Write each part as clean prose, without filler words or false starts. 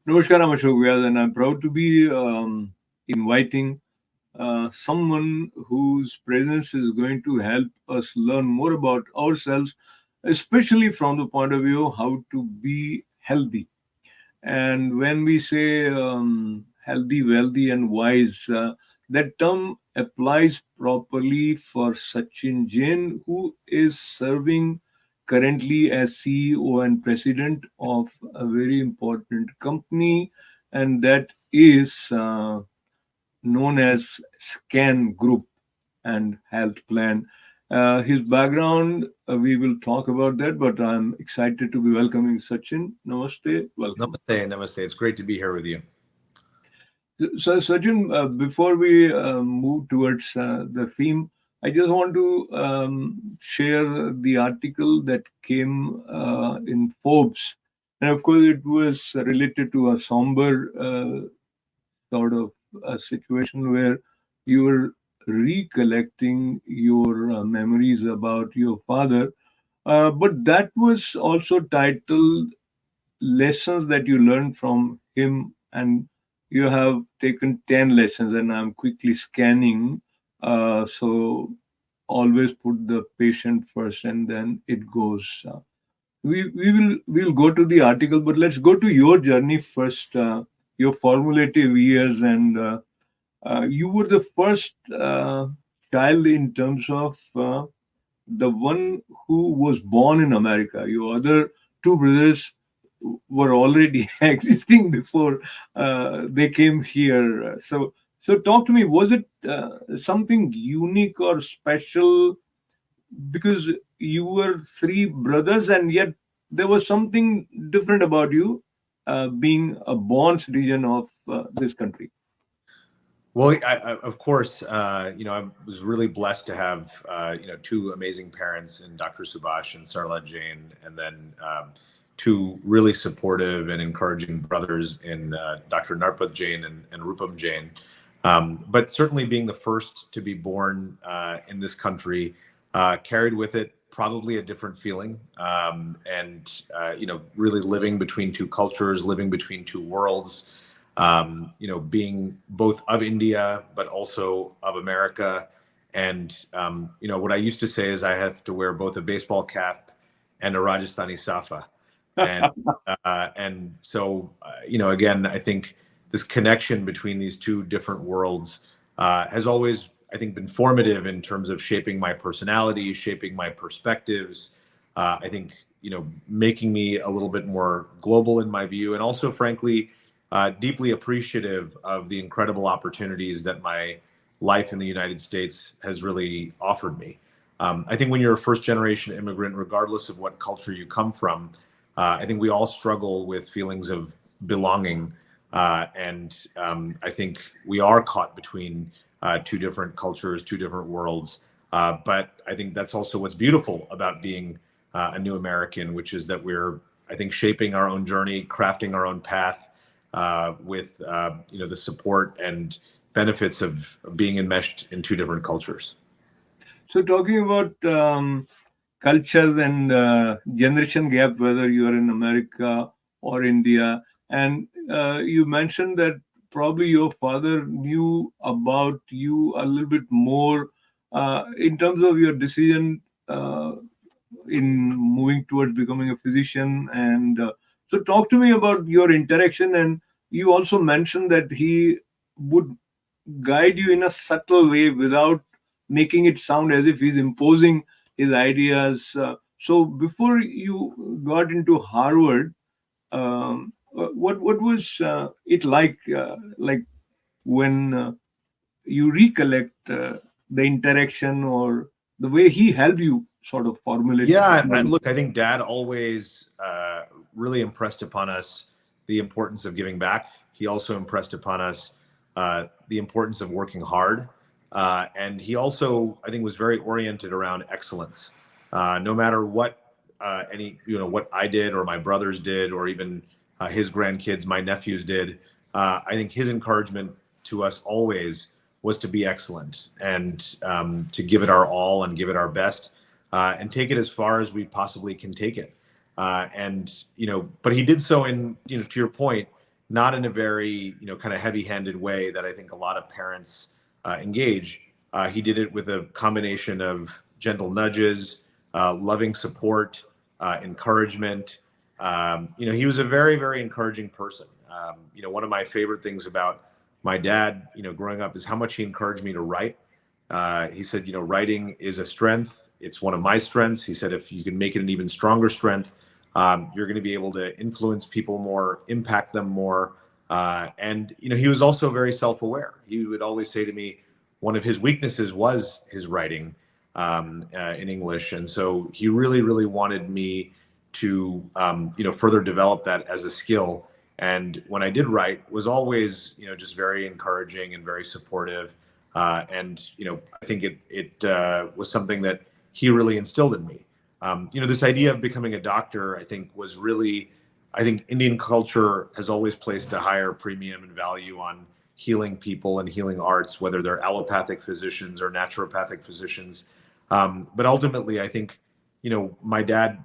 Namaskar, I'm Ashok Vyas, and I'm proud to be inviting someone whose presence is going to help us learn more about ourselves, especially from the point of view how to be healthy. And when we say healthy, wealthy, and wise, that term applies properly for Sachin Jain, who is serving currently as CEO and president of a very important company, and that is known as Scan Group and Health Plan. His background, we will talk about that, but I'm excited to be welcoming Sachin. Namaste, welcome. Namaste, namaste. It's great to be here with you. So, Sachin, before we move towards the theme, I just want to share the article that came in Forbes. And of course, it was related to a somber sort of a situation where you were recollecting your memories about your father. But that was also titled Lessons that you learned from him, and you have taken 10 lessons, and I'm quickly scanning. So always put the patient first, and then it goes. We'll go to the article, but let's go to your journey first, your formative years, and you were the first child in terms of the one who was born in America. Your other two brothers were already existing before they came here. So talk to me. Was it something unique or special? Because you were three brothers, and yet there was something different about you, being a born citizen of this country. Well, of course, I was really blessed to have, two amazing parents in Dr. Subhash and Sarla Jain, and then two really supportive and encouraging brothers in Dr. Narpath Jain and Rupam Jain. But certainly being the first to be born in this country carried with it probably a different feeling. Really living between two cultures, living between two worlds, being both of India, but also of America. And, what I used to say is I have to wear both a baseball cap and a Rajasthani safa. And, again, I think this connection between these two different worlds has always, I think, been formative in terms of shaping my personality, shaping my perspectives. I think, making me a little bit more global in my view, and also, frankly, deeply appreciative of the incredible opportunities that my life in the United States has really offered me. I think when you're a first generation immigrant, regardless of what culture you come from, I think we all struggle with feelings of belonging. I think we are caught between two different cultures, two different worlds. But I think that's also what's beautiful about being a new American, which is that we're, I think, shaping our own journey, crafting our own path with the support and benefits of being enmeshed in two different cultures. So talking about cultures and generation gap, whether you are in America or India, and you mentioned that probably your father knew about you a little bit more in terms of your decision in moving towards becoming a physician. And so talk to me about your interaction. And you also mentioned that he would guide you in a subtle way without making it sound as if he's imposing his ideas. So before you got into Harvard, what was it like when you recollect the interaction or the way he helped you sort of formulate? Yeah, look, I think Dad always really impressed upon us the importance of giving back. He also impressed upon us the importance of working hard. And he also, I think, was very oriented around excellence. No matter what what I did or my brothers did, or even his grandkids, my nephews did, I think his encouragement to us always was to be excellent and to give it our all and give it our best and take it as far as we possibly can take it. But he did so in, to your point, not in a very, kind of heavy-handed way that I think a lot of parents engage. He did it with a combination of gentle nudges, loving support, encouragement. He was a very, very encouraging person. One of my favorite things about my dad, growing up, is how much he encouraged me to write. He said, writing is a strength. It's one of my strengths. He said, if you can make it an even stronger strength, you're going to be able to influence people more, impact them more. And he was also very self-aware. He would always say to me, one of his weaknesses was his writing in English. And so he really, really wanted me to, further develop that as a skill. And when I did write, was always, just very encouraging and very supportive. And I think it was something that he really instilled in me. This idea of becoming a doctor, I think, was really, Indian culture has always placed a higher premium and value on healing people and healing arts, whether they're allopathic physicians or naturopathic physicians. But ultimately, I think, my dad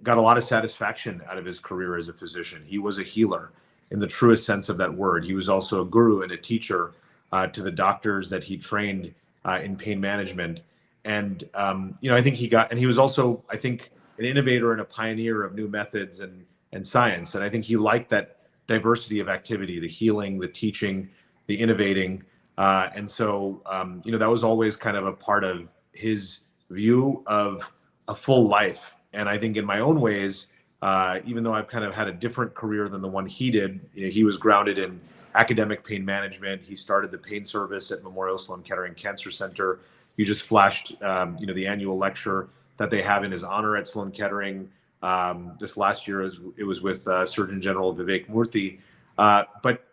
got a lot of satisfaction out of his career as a physician. He was a healer in the truest sense of that word. He was also a guru and a teacher to the doctors that he trained in pain management. And, I think he was also, I think, an innovator and a pioneer of new methods and science. And I think he liked that diversity of activity, the healing, the teaching, the innovating. And so, that was always kind of a part of his view of a full life. And I think in my own ways, even though I've kind of had a different career than the one he did, he was grounded in academic pain management. He started the pain service at Memorial Sloan Kettering Cancer Center. You just flashed, the annual lecture that they have in his honor at Sloan Kettering. This last year, it was with Surgeon General Vivek Murthy. But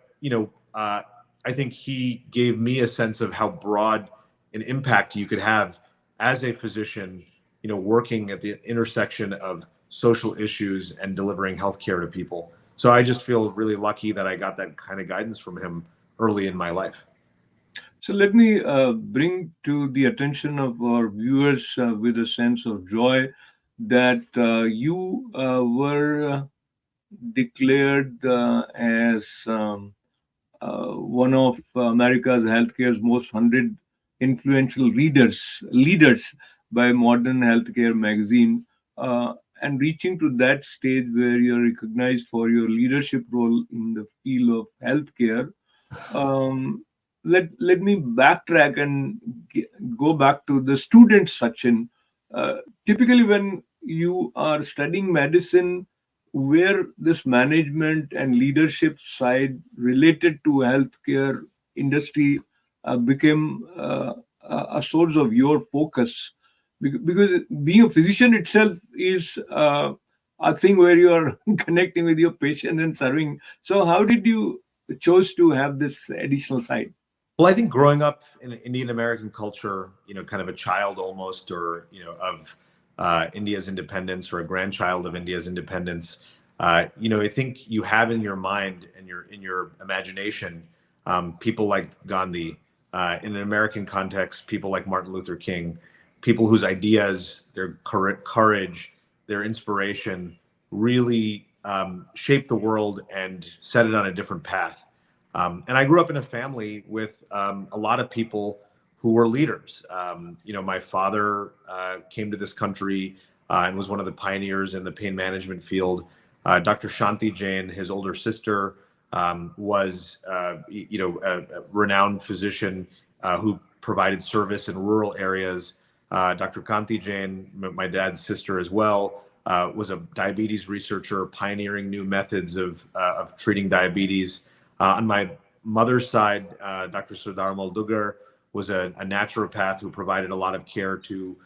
I think he gave me a sense of how broad an impact you could have as a physician, working at the intersection of social issues and delivering healthcare to people. So I just feel really lucky that I got that kind of guidance from him early in my life. So let me bring to the attention of our viewers with a sense of joy that you were declared as one of America's healthcare's most 100 influential leaders by Modern Healthcare magazine, and reaching to that stage where you're recognized for your leadership role in the field of healthcare. Um, let me backtrack and go back to the student section. Typically, when you are studying medicine, where this management and leadership side related to healthcare industry became a source of your focus, because being a physician itself is a thing where you are connecting with your patient and serving. So how did you chose to have this additional side? Well, I think growing up in Indian American culture, kind of a child almost, or of India's independence, or a grandchild of India's independence, I think you have in your mind and in your imagination people like Gandhi. In an American context, people like Martin Luther King, people whose ideas, their courage, their inspiration really shaped the world and set it on a different path. And I grew up in a family with a lot of people who were leaders. My father came to this country and was one of the pioneers in the pain management field. Dr. Shanti Jain, his older sister, was a renowned physician who provided service in rural areas. Dr. Kanti Jain, my dad's sister as well, was a diabetes researcher, pioneering new methods of treating diabetes. On my mother's side, Dr. Sardar Maldugar was a naturopath who provided a lot of care to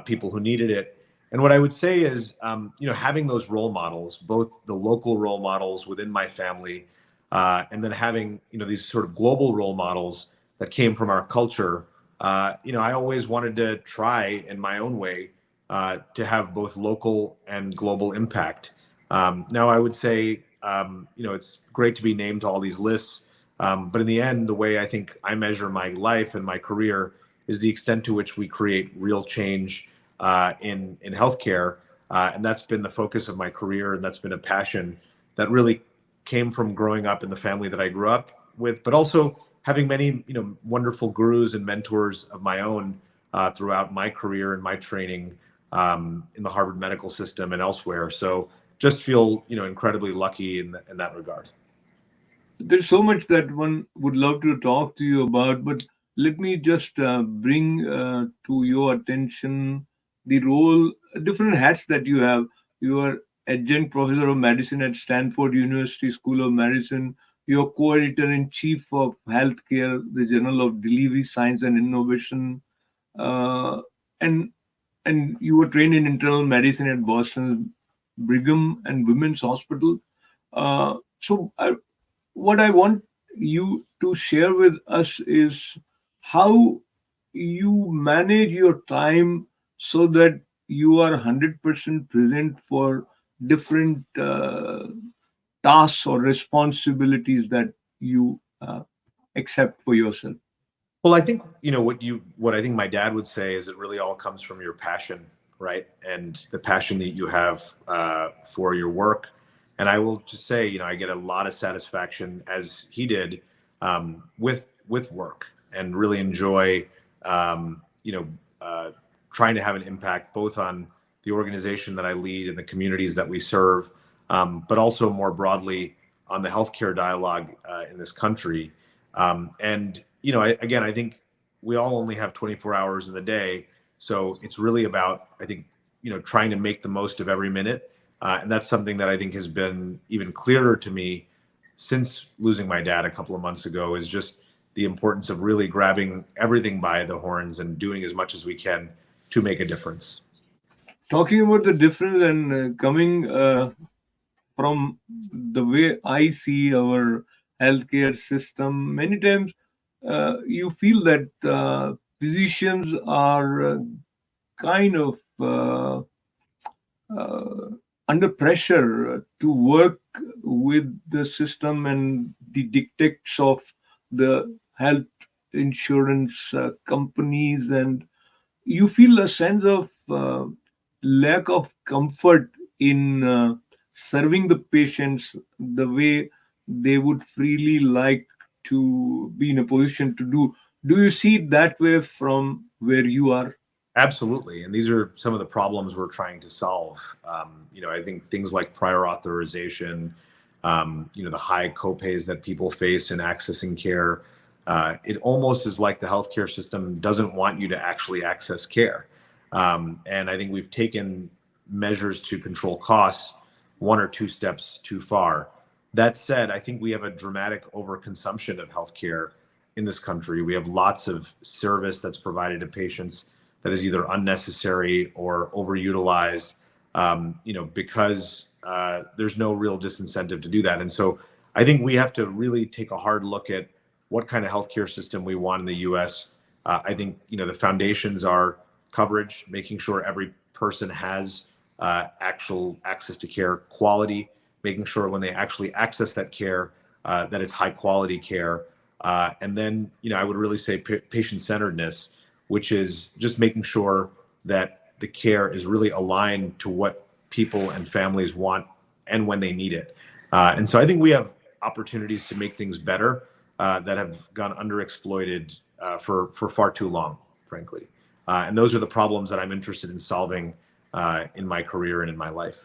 people who needed it. And what I would say is, having those role models, both the local role models within my family, and then having, these sort of global role models that came from our culture, I always wanted to try in my own way to have both local and global impact. Now, I would say, it's great to be named to all these lists, but in the end, the way I think I measure my life and my career is the extent to which we create real change in healthcare, and that's been the focus of my career, and that's been a passion that really came from growing up in the family that I grew up with, but also having many, wonderful gurus and mentors of my own throughout my career and my training in the Harvard medical system and elsewhere. So just feel, incredibly lucky in that regard. There's so much that one would love to talk to you about, but let me just bring to your attention the role, different hats that you have. You are adjunct professor of medicine at Stanford University School of Medicine. You're co-editor in chief of Healthcare, the Journal of Delivery Science and Innovation, uh, and and you were trained in internal medicine at Boston Brigham and Women's Hospital. So what I want you to share with us is how you manage your time so that you are 100% present for different tasks or responsibilities that you accept for yourself. Well, I think, what I think my dad would say is it really all comes from your passion, right? And the passion that you have for your work. And I will just say, I get a lot of satisfaction, as he did, with work, and really enjoy, trying to have an impact both on the organization that I lead and the communities that we serve, but also more broadly on the healthcare dialogue in this country. And again, I think we all only have 24 hours in the day, so it's really about, I think, trying to make the most of every minute, and that's something that I think has been even clearer to me since losing my dad a couple of months ago, is just the importance of really grabbing everything by the horns and doing as much as we can to make a difference. Talking about the difference and coming from the way I see our healthcare system, many times you feel that physicians are kind of uh, under pressure to work with the system and the dictates of the health insurance companies, and you feel a sense of lack of comfort in serving the patients the way they would freely like to be in a position to do. Do you see it that way from where you are? Absolutely. And these are some of the problems we're trying to solve. I think things like prior authorization, the high copays that people face in accessing care, it almost is like the healthcare system doesn't want you to actually access care. And I think we've taken measures to control costs one or two steps too far. That said, I think we have a dramatic overconsumption of healthcare in this country. We have lots of service that's provided to patients that is either unnecessary or overutilized, because there's no real disincentive to do that. And so I think we have to really take a hard look at what kind of healthcare system we want in the U.S. I think, the foundations are coverage, making sure every person has actual access to care, quality, making sure when they actually access that care, that it's high quality care. And then, I would really say patient-centeredness, which is just making sure that the care is really aligned to what people and families want and when they need it. And so I think we have opportunities to make things better that have gone underexploited for far too long, frankly. And those are the problems that I'm interested in solving in my career and in my life.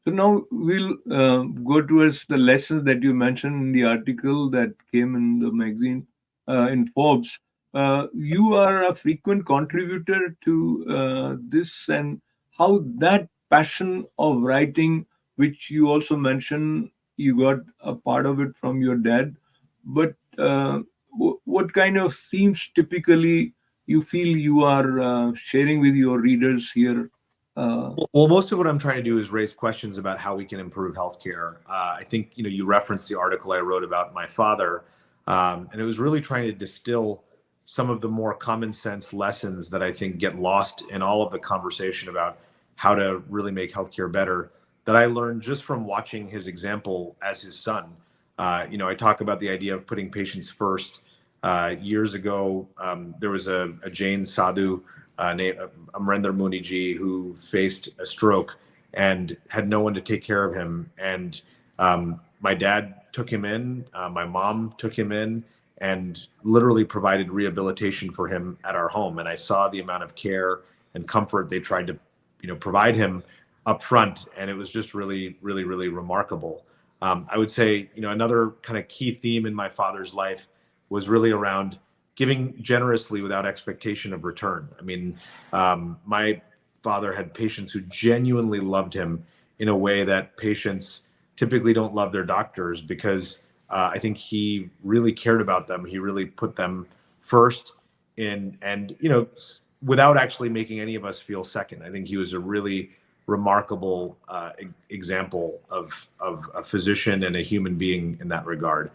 So now we'll go towards the lessons that you mentioned in the article that came in the magazine in Forbes. You are a frequent contributor to this, and how that passion of writing, which you also mentioned, you got a part of it from your dad. But what kind of themes typically you feel you are sharing with your readers here? Well, most of what I'm trying to do is raise questions about how we can improve healthcare. I think, you referenced the article I wrote about my father, and it was really trying to distill some of the more common sense lessons that I think get lost in all of the conversation about how to really make healthcare better, that I learned just from watching his example as his son. I talk about the idea of putting patients first. Years ago, there was a Jain sadhu named Amrinder Muniji, who faced a stroke and had no one to take care of him. And My dad took him in, my mom took him in, and literally provided rehabilitation for him at our home. And I saw the amount of care and comfort they tried to, provide him up front, and it was just really, really, really remarkable. I would say, another kind of key theme in my father's life was really around giving generously without expectation of return. I mean, my father had patients who genuinely loved him in a way that patients typically don't love their doctors, because I think he really cared about them. He really put them first in, and without actually making any of us feel second. I think he was a really remarkable example of a physician and a human being in that regard.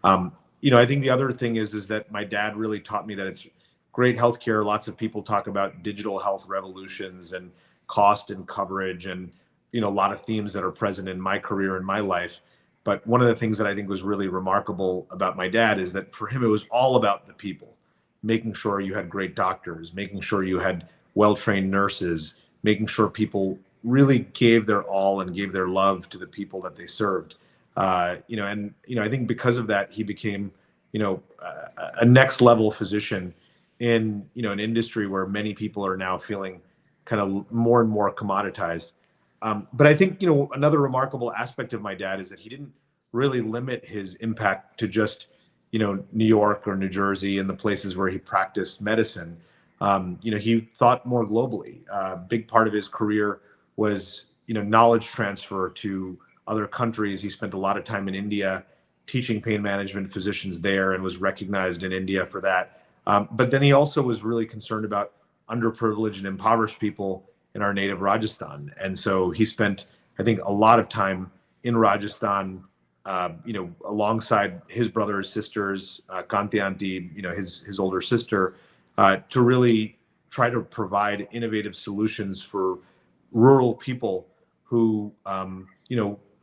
I think the other thing is that my dad really taught me that it's great healthcare. Lots of people talk about digital health revolutions and cost and coverage, and a lot of themes that are present in my career and my life. But one of the things that I think was really remarkable about my dad is that for him, it was all about the people, making sure you had great doctors, making sure you had well-trained nurses, making sure people really gave their all and gave their love to the people that they served. I think because of that, he became, a next level physician in, an industry where many people are now feeling kind of more and more commoditized. But I think, another remarkable aspect of my dad is that he didn't really limit his impact to just, New York or New Jersey and the places where he practiced medicine. He thought more globally. A big part of his career was, knowledge transfer to other countries. He spent a lot of time in India teaching pain management physicians there, and was recognized in India for that. But then he also was really concerned about underprivileged and impoverished people in our native Rajasthan. And so he spent, I think, a lot of time in Rajasthan, alongside his brothers, sisters, Kanti auntie, his older sister, to really try to provide innovative solutions for rural people who,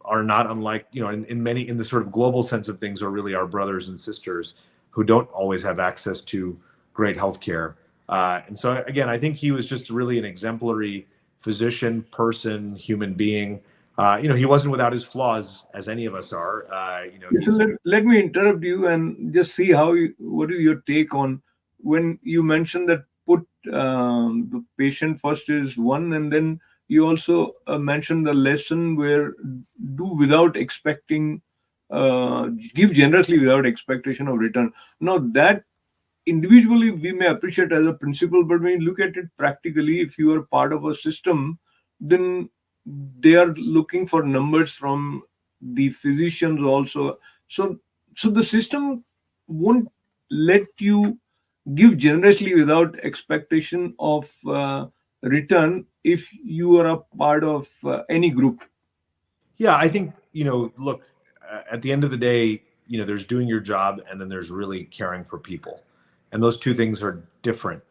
are not unlike, in the sort of global sense of things, are really our brothers and sisters who don't always have access to great healthcare. And so, again, I think he was just really an exemplary physician, person, human being. He wasn't without his flaws, as any of us are. So let me interrupt you and just see what is your take on when you mentioned that put the patient first is one, and then you also mentioned the lesson where do without expecting, give generously without expectation of return. Now that individually we may appreciate as a principle, but when you look at it practically, if you are part of a system, then they are looking for numbers from the physicians also. So so the system won't let you give generously without expectation of return if you are a part of any group. Yeah, I think, look, at the end of the day, there's doing your job, and then there's really caring for people. And those two things are different.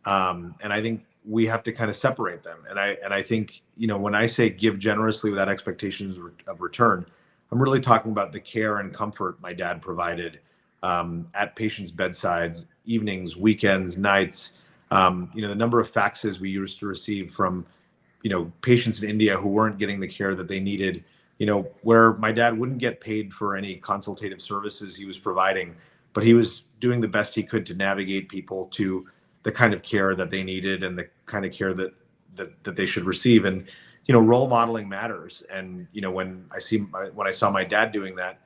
And I think we have to kind of separate them. And I think, when I say give generously without expectations of return, I'm really talking about the care and comfort my dad provided at patients' bedsides, evenings, weekends, nights. The number of faxes we used to receive from patients in India who weren't getting the care that they needed, where my dad wouldn't get paid for any consultative services he was providing, but he was doing the best he could to navigate people to the kind of care that they needed and the kind of care that they should receive. And role modeling matters. And when I saw my dad doing that,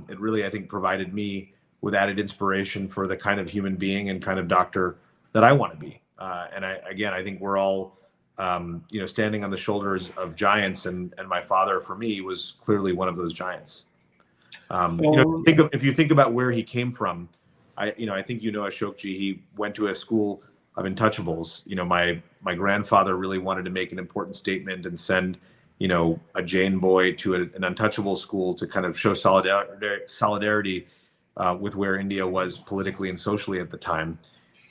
it really, I think, provided me with added inspiration for the kind of human being and kind of doctor that I want to be. And I think we're all standing on the shoulders of giants, and my father, for me, was clearly one of those giants. Um, If you think about where he came from, I think Ashokji, he went to a school of untouchables. My grandfather really wanted to make an important statement and send a Jain boy to an untouchable school to kind of show solidarity with where India was politically and socially at the time.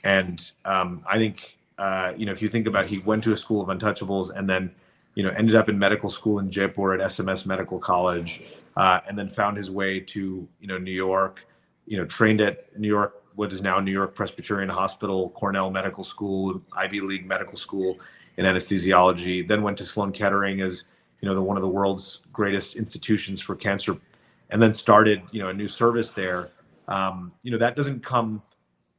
And I think if you think about it, he went to a school of untouchables, and then ended up in medical school in Jaipur at SMS Medical College, and then found his way to New York. Trained at New York, what is now New York Presbyterian Hospital, Cornell Medical School, Ivy League Medical School in anesthesiology. Then went to Sloan Kettering as one of the world's greatest institutions for cancer, and then started, a new service there. That doesn't come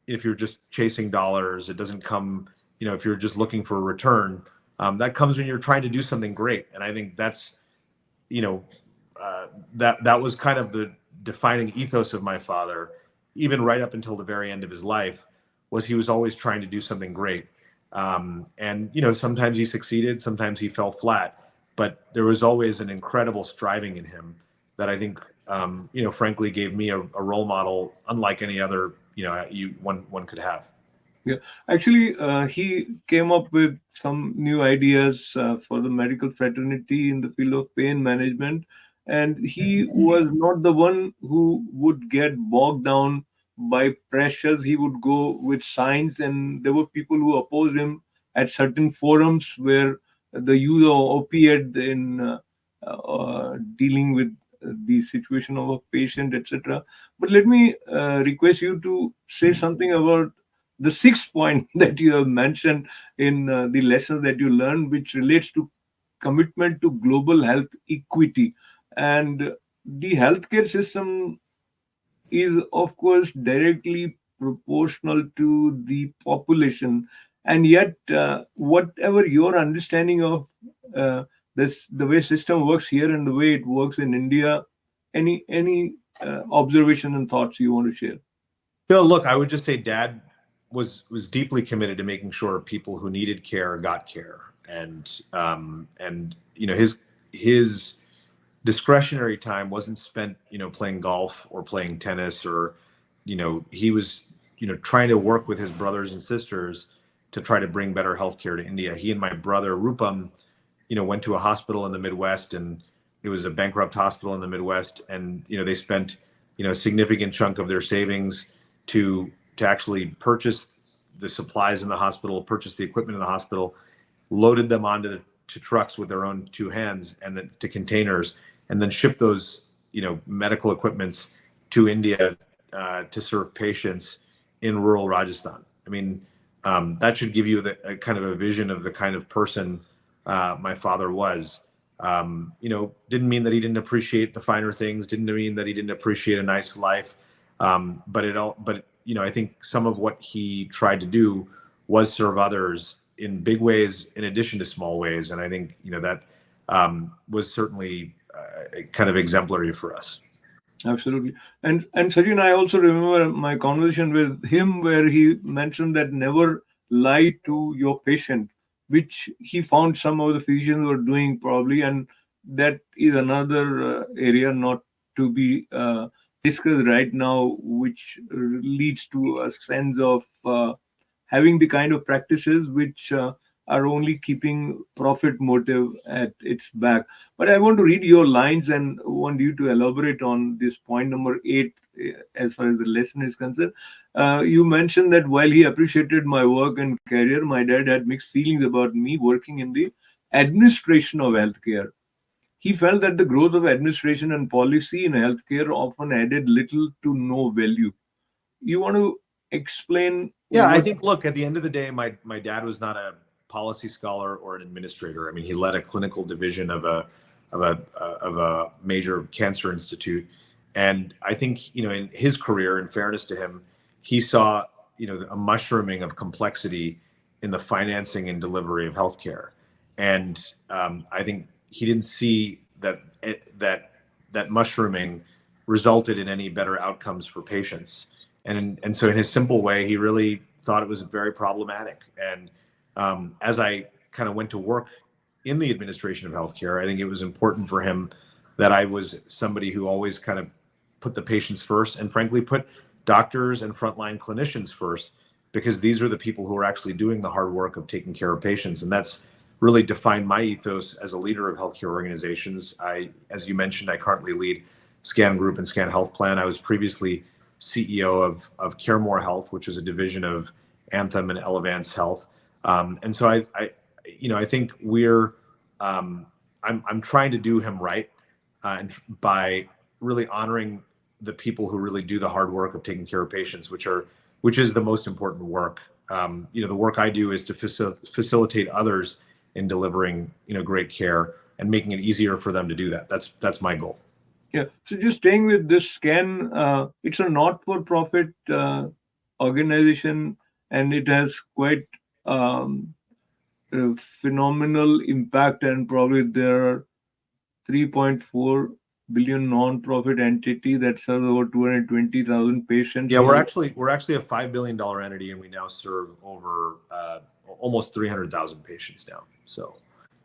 if you're just chasing dollars. It doesn't come, if you're just looking for a return. That comes when you're trying to do something great. And I think that's, that was kind of the defining ethos of my father, even right up until the very end of his life, was he was always trying to do something great. And sometimes he succeeded, sometimes he fell flat, but there was always an incredible striving in him that I think, frankly, gave me a role model unlike any other, one could have. Yeah, actually, he came up with some new ideas for the medical fraternity in the field of pain management. And he was not the one who would get bogged down by pressures. He would go with science, and there were people who opposed him at certain forums where the use of opiate in dealing with the situation of a patient, etc. But let me request you to say something about the sixth point that you have mentioned in the lesson that you learned, which relates to commitment to global health equity. And the healthcare system is, of course, directly proportional to the population. And yet, whatever your understanding of the way system works here and the way it works in India, any observation and thoughts you want to share? Look, I would just say Dad was deeply committed to making sure people who needed care got care, and his discretionary time wasn't spent playing golf or playing tennis, or he was trying to work with his brothers and sisters to try to bring better healthcare to India. He and my brother Rupam went to a hospital in the Midwest, and it was a bankrupt hospital in the Midwest, and they spent a significant chunk of their savings to actually purchase the supplies in the hospital, purchase the equipment in the hospital, loaded them onto trucks with their own two hands, and then to containers, and then ship those medical equipments to India to serve patients in rural Rajasthan. I mean, that should give you a kind of a vision of the kind of person my father was. Didn't mean that he didn't appreciate the finer things, didn't mean that he didn't appreciate a nice life. But I think some of what he tried to do was serve others in big ways in addition to small ways. And I think, that was certainly kind of exemplary for us. Absolutely. And Sachin, I also remember my conversation with him where he mentioned that never lie to your patient, which he found some of the physicians were doing probably, and that is another area not to be discussed right now, which leads to a sense of having the kind of practices which are only keeping profit motive at its back. But I want to read your lines and want you to elaborate on this point number 8 as far as the lesson is concerned. You mentioned that while he appreciated my work and career, my dad had mixed feelings about me working in the administration of healthcare. He felt that the growth of administration and policy in healthcare often added little to no value. You want to explain Yeah, I what? think, look, at the end of the day, my dad was not a policy scholar or an administrator. I mean, he led a clinical division of a major cancer institute, and I think in his career, in fairness to him, he saw a mushrooming of complexity in the financing and delivery of healthcare, and I think he didn't see that mushrooming resulted in any better outcomes for patients. And so in his simple way, he really thought it was very problematic. And as I kind of went to work in the administration of healthcare, I think it was important for him that I was somebody who always kind of put the patients first, and frankly, put doctors and frontline clinicians first, because these are the people who are actually doing the hard work of taking care of patients. And that's really defined my ethos as a leader of healthcare organizations. As you mentioned, I currently lead Scan Group and Scan Health Plan. I was previously CEO of CareMore Health, which is a division of Anthem and Elevance Health. And so I think I'm trying to do him right, and by really honoring the people who really do the hard work of taking care of patients, which is the most important work. The work I do is to facilitate others in delivering great care, and making it easier for them to do that. That's my goal. Yeah. So just staying with this scan, it's a not-for-profit organization, and it has quite phenomenal impact. And probably there are 3.4 billion non-profit entity that serves over 220,000 patients. Yeah, So we're actually a $5 billion entity, and we now serve over almost 300,000 patients now. So,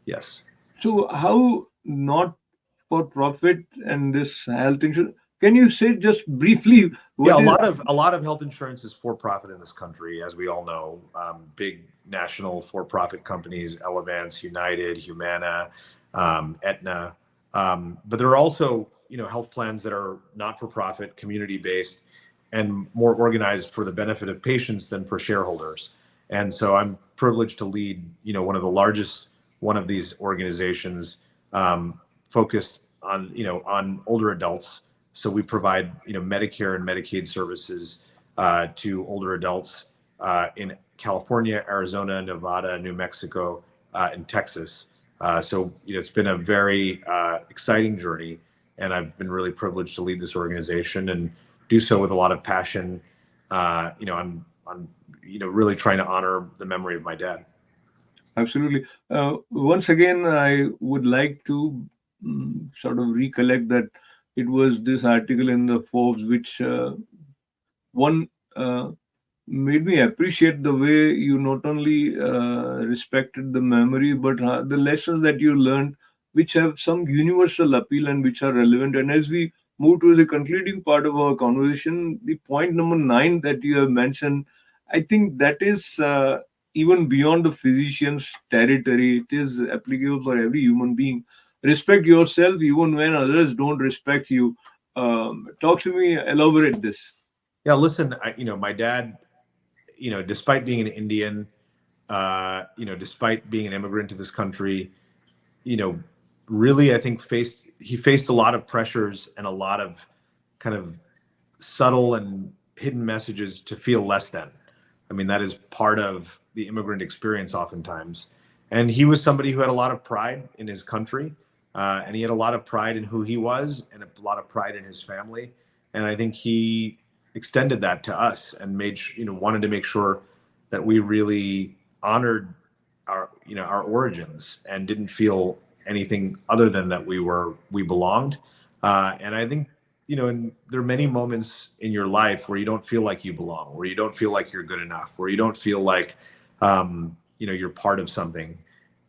yes. So how not for profit and this health insurance? Can you say just briefly what is? A lot of health insurance is for profit in this country, as we all know. Big national for profit companies, Elevance, United, Humana, Aetna. But there are also health plans that are not for profit, community based, and more organized for the benefit of patients than for shareholders. And so I'm privileged to lead one of the largest one of these organizations, focused on on older adults. So we provide Medicare and Medicaid services to older adults in California, Arizona, Nevada, New Mexico, and Texas. So it's been a very exciting journey, and I've been really privileged to lead this organization and do so with a lot of passion. I'm really trying to honor the memory of my dad. Absolutely. Once again, I would like to sort of recollect that it was this article in the Forbes which one made me appreciate the way you not only respected the memory, but the lessons that you learned, which have some universal appeal and which are relevant. And as we move to the concluding part of our conversation, the point number 9 that you have mentioned, I think that is even beyond the physician's territory. It is applicable for every human being. Respect yourself even when others don't respect you. Talk to me, elaborate this. Yeah, listen, my dad, despite being an Indian, despite being an immigrant to this country, really, I think he faced a lot of pressures and a lot of kind of subtle and hidden messages to feel less than. I mean, that is part of the immigrant experience oftentimes. And he was somebody who had a lot of pride in his country, and he had a lot of pride in who he was and a lot of pride in his family. And I think he extended that to us and wanted to make sure that we really honored our origins and didn't feel anything other than that we belonged. And I think and there are many moments in your life where you don't feel like you belong, where you don't feel like you're good enough, where you don't feel like you're part of something.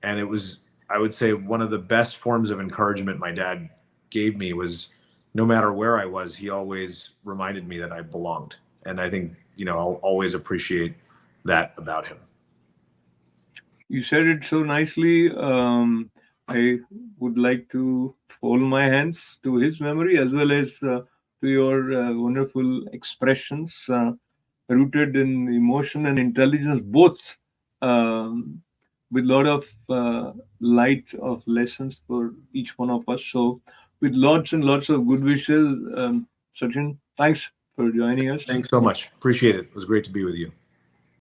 And it was, I would say, one of the best forms of encouragement my dad gave me was, no matter where I was, he always reminded me that I belonged. And I think I'll always appreciate that about him. You said it so nicely. I would like to fold my hands to his memory as well as to your wonderful expressions rooted in emotion and intelligence, both with a lot of light of lessons for each one of us. So, with lots and lots of good wishes, Sachin, thanks for joining us. Thanks so much. Appreciate it. It was great to be with you.